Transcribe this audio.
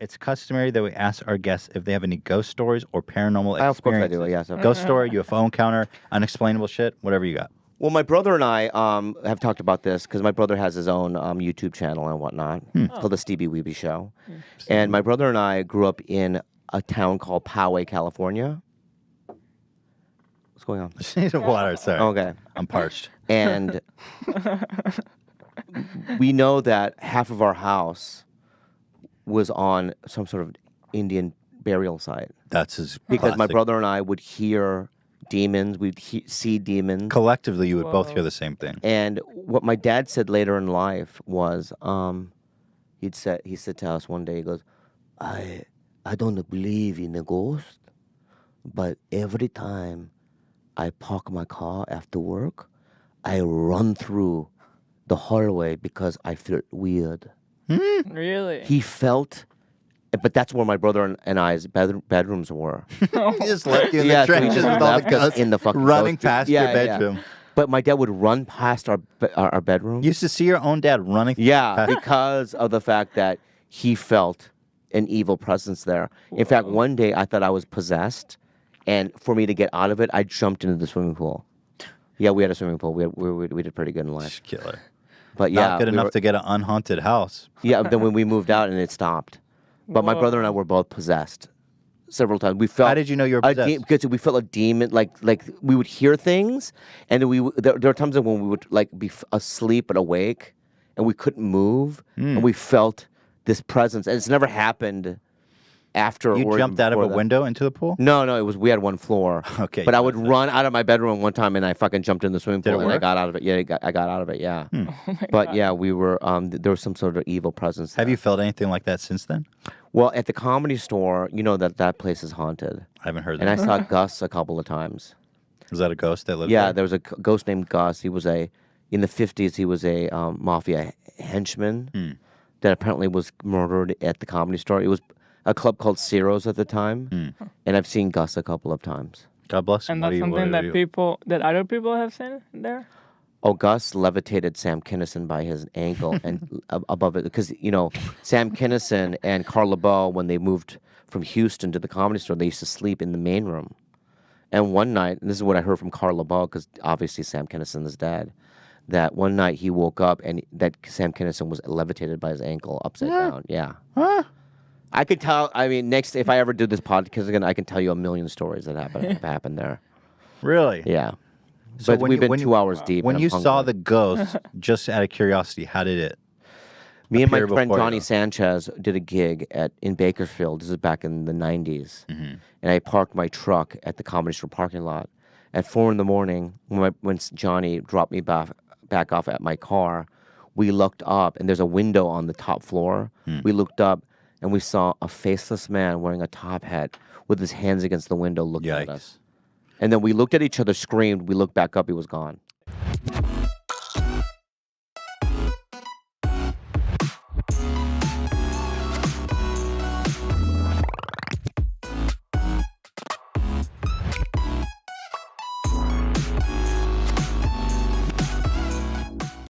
It's customary that we ask our guests if they have any ghost stories or paranormal experiences. Of course I do, yes. Ghost story, UFO encounter, unexplainable shit, whatever you got. Well, my brother and I have talked about this because my brother has his own YouTube channel and whatnot. It's called The Stevie Weeby Show. And my brother and I grew up in a town called Poway, California. What's going on? Just need some water, sorry. Okay. I'm parched. And we know that half of our house was on some sort of Indian burial site. That's his Because my classic. brother and I would hear demons, we'd see demons. Collectively, you would both hear the same thing. And what my dad said later in life was, he said to us one day, he goes, I don't believe in a ghost, but every time I park my car after work, I run through the hallway because I feel weird. Really? He felt, but that's where my brother and I's bedrooms were. He just left you in Yeah, the so he trenches just with all the left us ghosts in the fucking running ghost- past Yeah, your yeah. bedroom. But my dad would run past our bedroom. You used to see your own dad running Yeah, because of the fact that he felt an evil presence there. In fact, one day I thought I was possessed, and for me to get out of it, I jumped into the swimming pool. Yeah, we had a swimming pool. We did pretty good in life. Killer. But yeah, Not good enough to get an unhaunted house. Yeah, then when we moved out and it stopped. But my brother and I were both possessed several times. We felt. How did you know you were possessed? Because we felt a demon. Like we would hear things, and there were times when we would like be asleep but awake, and we couldn't move, and we felt this presence. And it's never happened after. You or jumped out of a before that. window into the pool? No, we had one floor. Okay. But I would run out of my bedroom one time, and I fucking jumped in the swimming Did it pool, and I work? got out of it. Yeah, I got out of it. Yeah. But yeah, we were. There was some sort of evil presence. Have there. you felt anything like that since then? Well, at the Comedy Store, you know that place is haunted. I haven't heard And I that. saw Gus a couple of times. Was that a ghost that lived Yeah, there? there was a ghost named Gus. He was in the 50s, he was a mafia henchman that apparently was murdered at the Comedy Store. It was a club called Ciro's at the time. And I've seen Gus a couple of times. God bless him. And What that's do you- what something do you- that other people have seen there? Oh, Gus levitated Sam Kinison by his ankle and above it. Because, Sam Kinison and Carl LeBeau, when they moved from Houston to the Comedy Store, they used to sleep in the main room. And one night, and this is what I heard from Carl LeBeau, because obviously Sam Kinison is dead, that one night he woke up and that Sam Kinison was levitated by his ankle upside down. Yeah. Huh? I could tell, next, if I ever do this podcast again, I can tell you a million stories that happened there. Really? Yeah. So But we've been 2 hours deep. When and you I'm saw hungry. the ghost, just out of curiosity, how did it? Me and my appear friend before Johnny you? Sanchez did a gig in Bakersfield. This is back in the 90s. And I parked my truck at the Comedy Store parking lot. At 4 in the morning, when Johnny dropped me back off at my car, we looked up, and there's a window on the top floor. We looked up, and we saw a faceless man wearing a top hat with his hands against the window looking at us. Yikes. And then we looked at each other, screamed. We looked back up. He was gone.